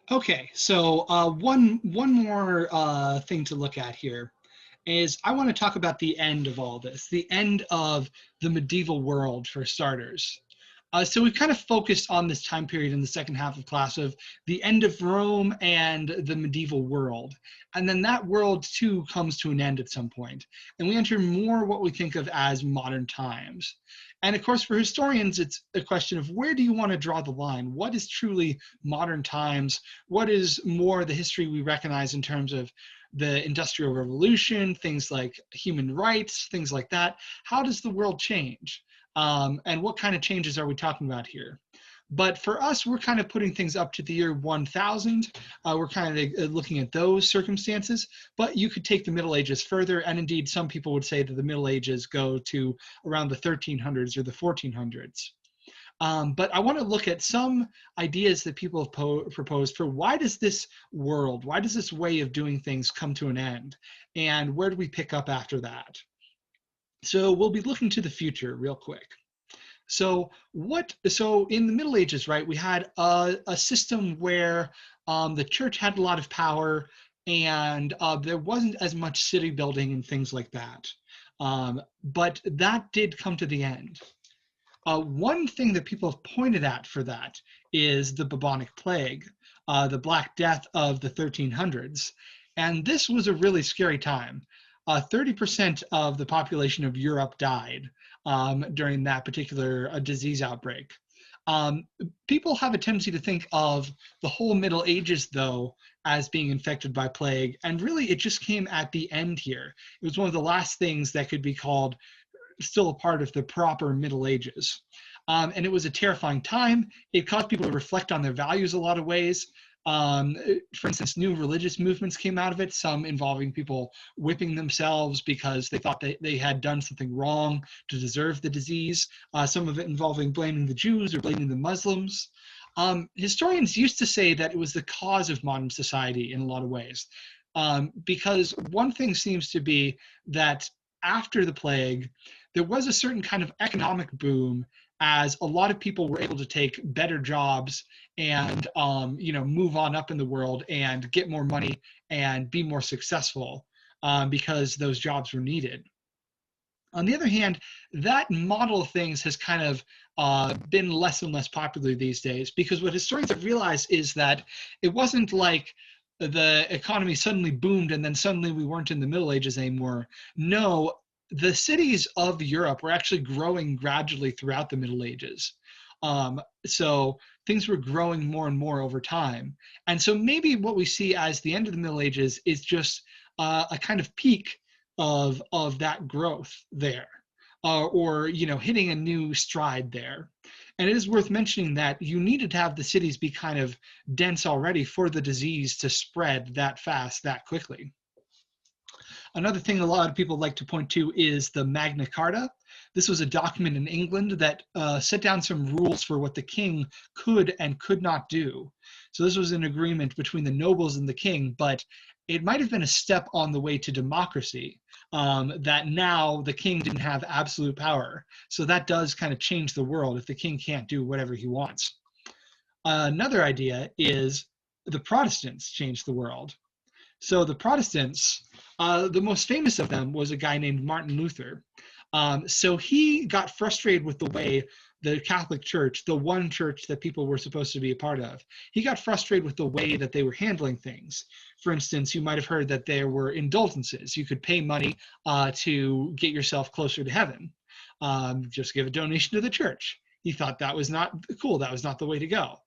Okay, so one more thing to look at here is I want to talk about the end of all this, the end of the medieval world for starters. So we've kind of focused on this time period in the second half of class of the end of Rome and the medieval world. And then that world too comes to an end at some point. And we enter more what we think of as modern times. And of course, for historians, it's a question of where do you want to draw the line? What is truly modern times? What is more the history we recognize in terms of the Industrial Revolution, things like human rights, things like that? How does the world change? And what kind of changes are we talking about here? But for us, we're kind of putting things up to the year 1000. We're kind of looking at those circumstances, but you could take the Middle Ages further, and indeed some people would say that the Middle Ages go to around the 1300s or the 1400s. But I want to look at some ideas that people have proposed for why does this world, why does this way of doing things come to an end? And where do we pick up after that? So we'll be looking to the future real quick. So in the Middle Ages, right, we had a system where the church had a lot of power and there wasn't as much city building and things like that. But that did come to the end. One thing that people have pointed at for that is the bubonic plague, the Black Death of the 1300s. And this was a really scary time. 30% of the population of Europe died during that particular disease outbreak. Um, People have a tendency to think of the whole Middle Ages, though, as being infected by plague, and really it just came at the end here. It was one of the last things that could be called still a part of the proper Middle Ages. And it was a terrifying time. It caused people to reflect on their values a lot of ways. Um, for instance, new religious movements came out of it, some involving people whipping themselves because they thought they had done something wrong to deserve the disease, some of it involving blaming the Jews or blaming the Muslims. Historians used to say that it was the cause of modern society in a lot of ways, because one thing seems to be that after the plague, there was a certain kind of economic boom as a lot of people were able to take better jobs and move on up in the world and get more money and be more successful because those jobs were needed. On the other hand, that model of things has kind of been less and less popular these days because what historians have realized is that it wasn't like the economy suddenly boomed and then suddenly we weren't in the Middle Ages anymore. No, the cities of Europe were actually growing gradually throughout the Middle Ages. So things were growing more and more over time. And so maybe what we see as the end of the Middle Ages is just a kind of peak of that growth there, or hitting a new stride there. And it is worth mentioning that you needed to have the cities be kind of dense already for the disease to spread that fast, that quickly. Another thing a lot of people like to point to is the Magna Carta. This was a document in England that set down some rules for what the king could and could not do. So this was an agreement between the nobles and the king, but it might have been a step on the way to democracy, that now the king didn't have absolute power. So that does kind of change the world if the king can't do whatever he wants. Another idea is the Protestants changed the world. So the Protestants, the most famous of them was a guy named Martin Luther. So he got frustrated with the way the Catholic Church, the one church that people were supposed to be a part of, he got frustrated with the way that they were handling things. For instance, you might have heard that there were indulgences. You could pay money to get yourself closer to heaven. Just give a donation to the church. He thought that was not cool. That was not the way to go.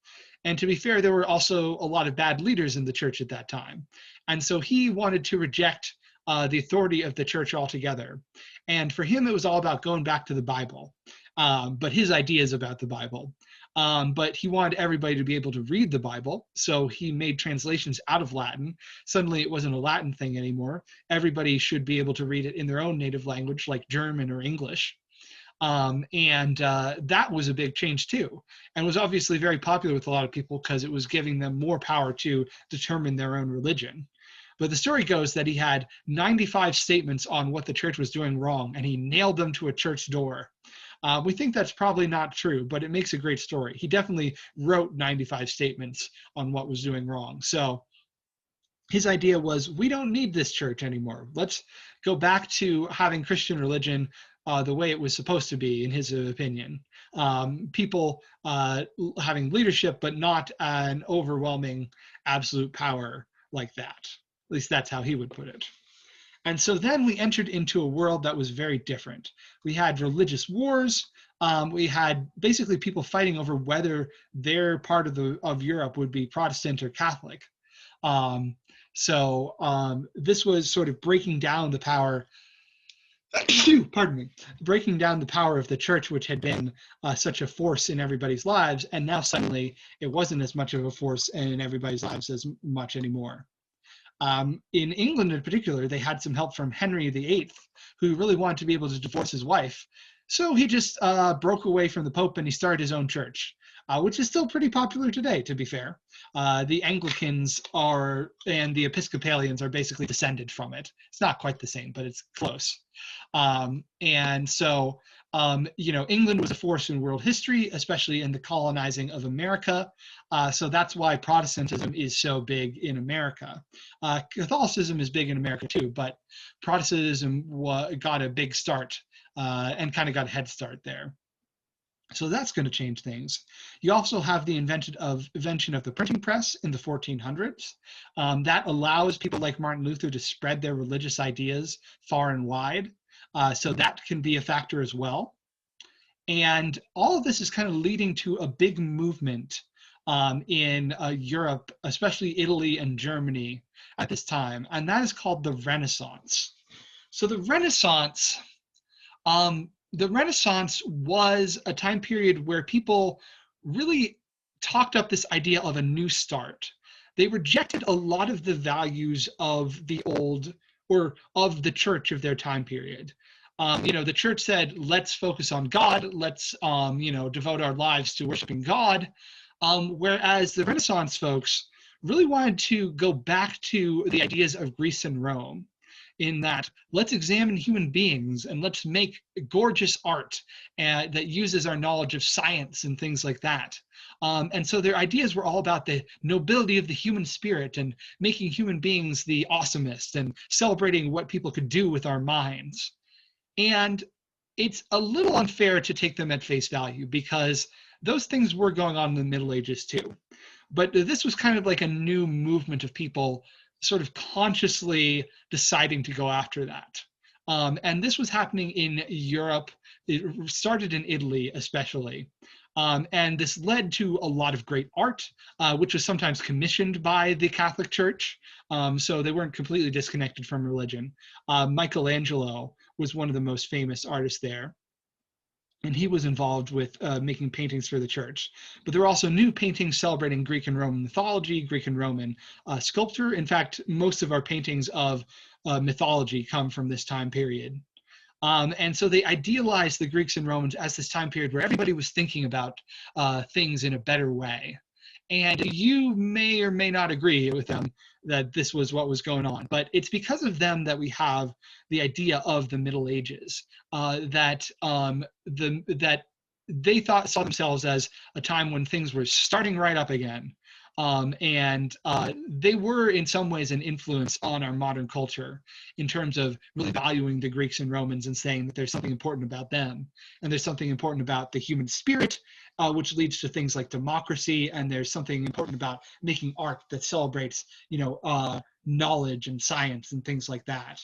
And to be fair, there were also a lot of bad leaders in the church at that time. And so he wanted to reject the authority of the church altogether. And for him, it was all about going back to the Bible, but his ideas about the Bible. But he wanted everybody to be able to read the Bible, so he made translations out of Latin. Suddenly, it wasn't a Latin thing anymore. Everybody should be able to read it in their own native language, like German or English. And that was a big change too, and was obviously very popular with a lot of people because it was giving them more power to determine their own religion. But the story goes that he had 95 statements on what the church was doing wrong, and he nailed them to a church door. We think that's probably not true, but it makes a great story. He definitely wrote 95 statements on what was doing wrong. So his idea was, we don't need this church anymore. Let's go back to having Christian religion the way it was supposed to be, in his opinion. People having leadership, but not an overwhelming absolute power like that. At least that's how he would put it. And so then we entered into a world that was very different. We had religious wars. We had basically people fighting over whether their part of Europe would be Protestant or Catholic. This was sort of breaking down the power, pardon me, breaking down the power of the church, which had been such a force in everybody's lives. And now suddenly it wasn't as much of a force in everybody's lives as much anymore. In England in particular, they had some help from Henry VIII, who really wanted to be able to divorce his wife. So he just broke away from the Pope and he started his own church, which is still pretty popular today, to be fair. The Anglicans and the Episcopalians are basically descended from it. It's not quite the same, but it's close. England was a force in world history, especially in the colonizing of America. So that's why Protestantism is so big in America. Catholicism is big in America too, but Protestantism got a big start and kind of got a head start there. So that's going to change things. You also have the invention of the printing press in the 1400s. That allows people like Martin Luther to spread their religious ideas far and wide. So that can be a factor as well. And all of this is kind of leading to a big movement in Europe, especially Italy and Germany at this time. And that is called the Renaissance. So the Renaissance was a time period where people really talked up this idea of a new start. They rejected a lot of the values of the old, or of the church of their time period. The church said, let's focus on God, let's devote our lives to worshiping God. Whereas the Renaissance folks really wanted to go back to the ideas of Greece and Rome, in that let's examine human beings and let's make gorgeous art that uses our knowledge of science and things like that. And so their ideas were all about the nobility of the human spirit and making human beings the awesomest and celebrating what people could do with our minds. And it's a little unfair to take them at face value, because those things were going on in the Middle Ages too. But this was kind of like a new movement of people sort of consciously deciding to go after that. And this was happening in Europe. It started in Italy especially. And this led to a lot of great art, which was sometimes commissioned by the Catholic Church. So they weren't completely disconnected from religion. Michelangelo was one of the most famous artists there. And he was involved with making paintings for the church. But there were also new paintings celebrating Greek and Roman mythology, Greek and Roman sculpture. In fact, most of our paintings of mythology come from this time period. And so they idealized the Greeks and Romans as this time period where everybody was thinking about things in a better way. And you may or may not agree with them that this was what was going on, but it's because of them that we have the idea of the Middle Ages, that they saw themselves as a time when things were starting right up again. They were in some ways an influence on our modern culture in terms of really valuing the Greeks and Romans and saying that there's something important about them, and there's something important about the human spirit, which leads to things like democracy, and there's something important about making art that celebrates, knowledge and science and things like that.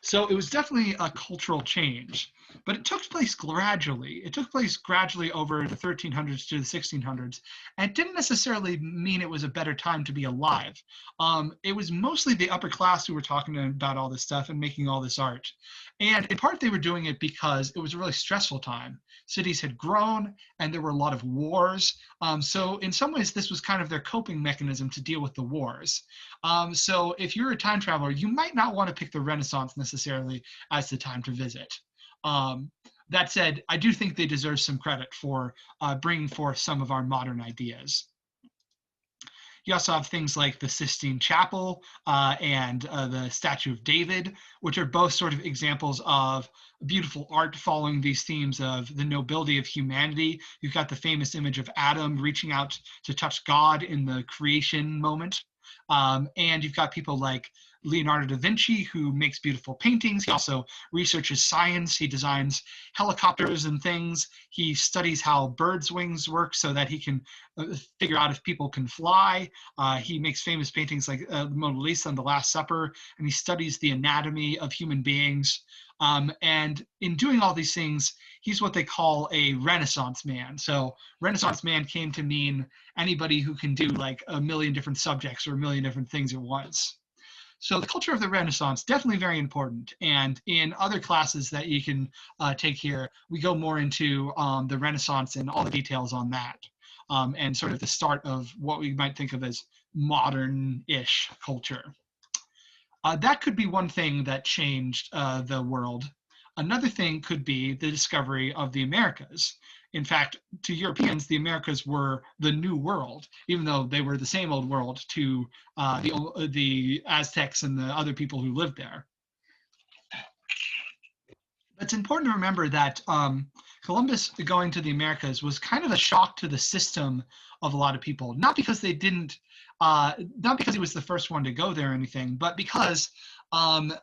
So it was definitely a cultural change, but it took place gradually. It took place gradually over the 1300s to the 1600s, and it didn't necessarily mean it was a better time to be alive. It was mostly the upper class who were talking about all this stuff and making all this art. And in part, they were doing it because it was a really stressful time. Cities had grown, and there were a lot of wars. So in some ways, this was kind of their coping mechanism to deal with the wars. So if you're a time traveler, you might not want to pick the Renaissance necessarily as the time to visit. That said, I do think they deserve some credit for bringing forth some of our modern ideas. You also have things like the Sistine Chapel and the Statue of David, which are both sort of examples of beautiful art following these themes of the nobility of humanity. You've got the famous image of Adam reaching out to touch God in the creation moment. And you've got people like Leonardo da Vinci, who makes beautiful paintings. He also researches science. He designs helicopters and things. He studies how birds' wings work so that he can figure out if people can fly. He makes famous paintings like the Mona Lisa and the Last Supper, and he studies the anatomy of human beings. And in doing all these things, he's what they call a Renaissance man. So Renaissance man came to mean anybody who can do like a million different subjects or a million different things at once. So the culture of the Renaissance, definitely very important. And in other classes that you can take here, we go more into the Renaissance and all the details on that, and sort of the start of what we might think of as modern-ish culture. That could be one thing that changed the world. Another thing could be the discovery of the Americas. In fact, to Europeans, the Americas were the new world, even though they were the same old world to the Aztecs and the other people who lived there. It's important to remember that Columbus going to the Americas was kind of a shock to the system of a lot of people, not because they didn't, not because he was the first one to go there or anything, but because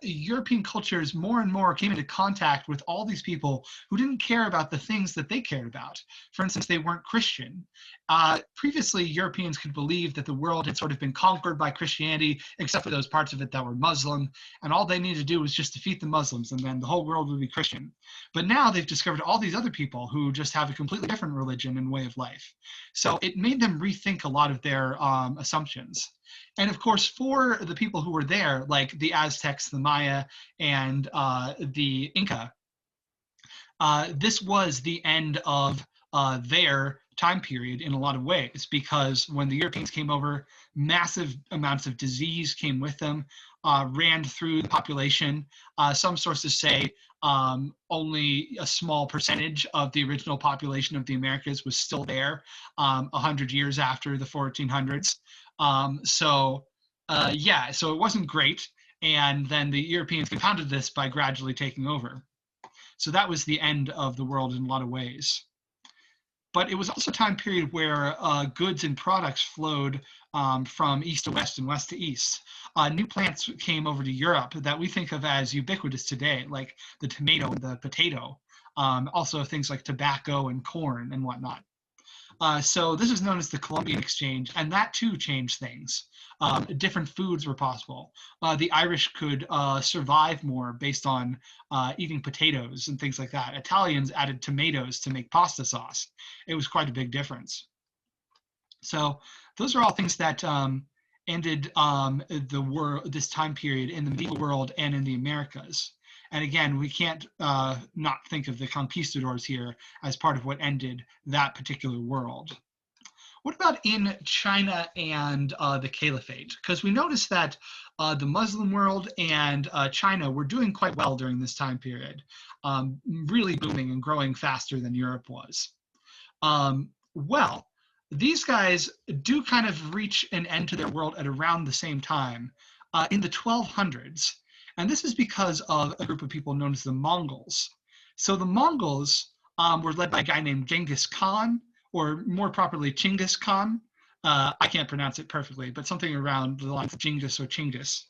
European cultures more and more came into contact with all these people who didn't care about the things that they cared about. For instance, they weren't Christian. Previously, Europeans could believe that the world had sort of been conquered by Christianity, except for those parts of it that were Muslim, and all they needed to do was just defeat the Muslims, and then the whole world would be Christian. But now they've discovered all these other people who just have a completely different religion and way of life. So it made them rethink a lot of their assumptions. And of course, for the people who were there, like the Aztecs, the Maya, and the Inca, this was the end of their time period in a lot of ways, because when the Europeans came over, massive amounts of disease came with them, ran through the population. Some sources say only a small percentage of the original population of the Americas was still there 100 years after the 1400s. So it wasn't great. And then the Europeans compounded this by gradually taking over. So that was the end of the world in a lot of ways. But it was also a time period where goods and products flowed from east to west and west to east. New plants came over to Europe that we think of as ubiquitous today, like the tomato and the potato. Also things like tobacco and corn and whatnot. So this is known as the Columbian Exchange, and that too changed things. Different foods were possible. The Irish could survive more based on eating potatoes and things like that. Italians added tomatoes to make pasta sauce. It was quite a big difference. So those are all things that ended this time period in the medieval world and in the Americas. And again, we can't not think of the conquistadors here as part of what ended that particular world. What about in China and the Caliphate? Because we noticed that the Muslim world and China were doing quite well during this time period, really booming and growing faster than Europe was. Well, these guys do kind of reach an end to their world at around the same time, in the 1200s. And this is because of a group of people known as the Mongols. So the Mongols were led by a guy named Genghis Khan, or more properly, Chinggis Khan. I can't pronounce it perfectly, but something around the lines of Genghis or Chinggis.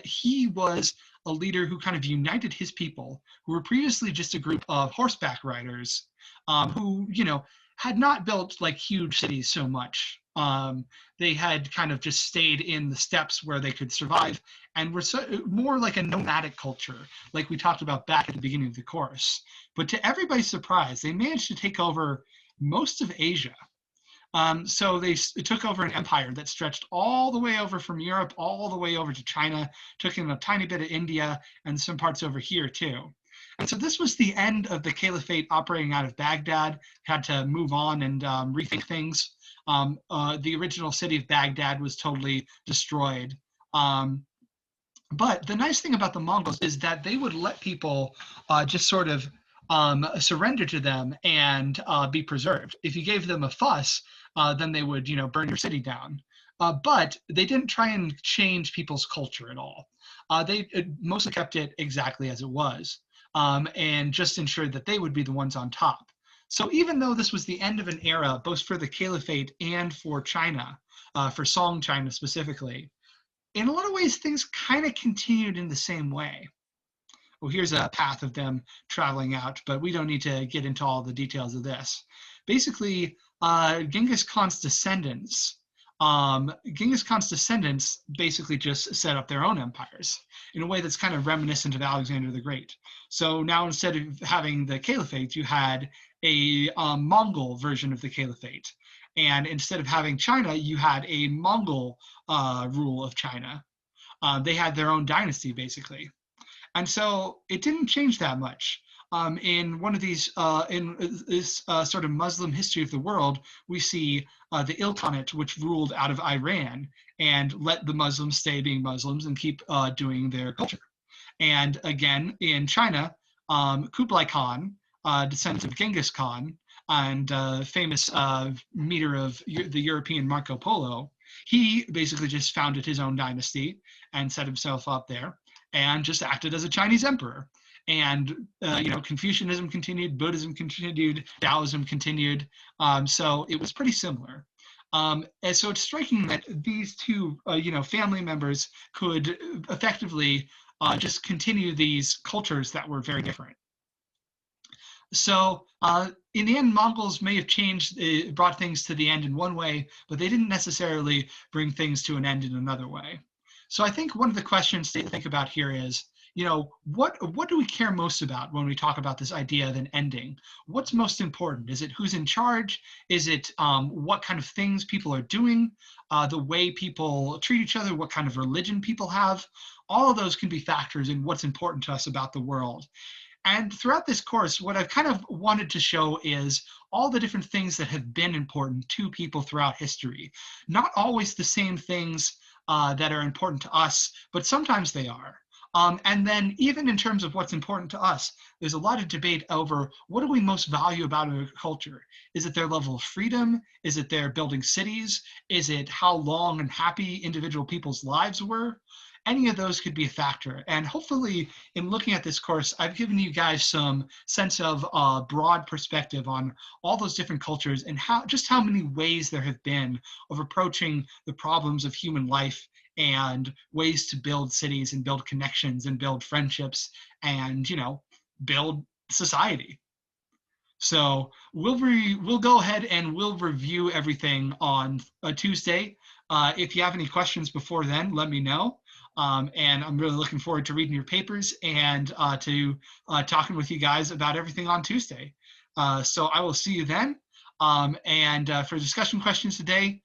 He was a leader who kind of united his people, who were previously just a group of horseback riders who, had not built like huge cities so much. They had kind of just stayed in the steppes where they could survive, and were more like a nomadic culture, like we talked about back at the beginning of the course. But to everybody's surprise, they managed to take over most of Asia. So they took over an empire that stretched all the way over from Europe, all the way over to China, took in a tiny bit of India, and some parts over here too. And so this was the end of the Caliphate operating out of Baghdad, had to move on and rethink things. The original city of Baghdad was totally destroyed. But the nice thing about the Mongols is that they would let people just sort of surrender to them and be preserved. If you gave them a fuss, then they would, burn your city down. But they didn't try and change people's culture at all. They mostly kept it exactly as it was, and just ensured that they would be the ones on top. So even though this was the end of an era, both for the Caliphate and for China, for Song China specifically, in a lot of ways, things kind of continued in the same way. Well, here's a path of them traveling out, but we don't need to get into all the details of this. Basically, Genghis Khan's descendants basically just set up their own empires in a way that's kind of reminiscent of Alexander the Great. So now instead of having the caliphate, you had a Mongol version of the caliphate. And instead of having China, you had a Mongol rule of China. They had their own dynasty, basically. And so it didn't change that much. In one of these, in this sort of Muslim history of the world, we see the Ilkhanate, which ruled out of Iran and let the Muslims stay being Muslims and keep doing their culture. And again, in China, Kublai Khan, descendant of Genghis Khan, and famous meter of the European Marco Polo, he basically just founded his own dynasty and set himself up there and just acted as a Chinese emperor. And Confucianism continued, Buddhism continued, Taoism continued. So it was pretty similar. And so it's striking that these two, family members could effectively just continue these cultures that were very different. So in the end, Mongols may have changed, brought things to the end in one way, but they didn't necessarily bring things to an end in another way. So I think one of the questions to think about here is, what do we care most about when we talk about this idea of an ending? What's most important? Is it who's in charge? Is it what kind of things people are doing? The way people treat each other? What kind of religion people have? All of those can be factors in what's important to us about the world. And throughout this course, what I've kind of wanted to show is all the different things that have been important to people throughout history. Not always the same things that are important to us, but sometimes they are. And then even in terms of what's important to us, there's a lot of debate over what do we most value about a culture? Is it their level of freedom? Is it their building cities? Is it how long and happy individual people's lives were? Any of those could be a factor. And hopefully in looking at this course, I've given you guys some sense of broad perspective on all those different cultures and how many ways there have been of approaching the problems of human life and ways to build cities and build connections and build friendships and, build society. So we'll go ahead and we'll review everything on a Tuesday. If you have any questions before then, let me know. And I'm really looking forward to reading your papers and to talking with you guys about everything on Tuesday. So I will see you then. And for discussion questions today,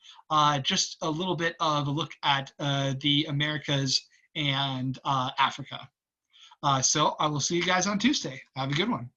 just a little bit of a look at the Americas and Africa. So I will see you guys on Tuesday. Have a good one.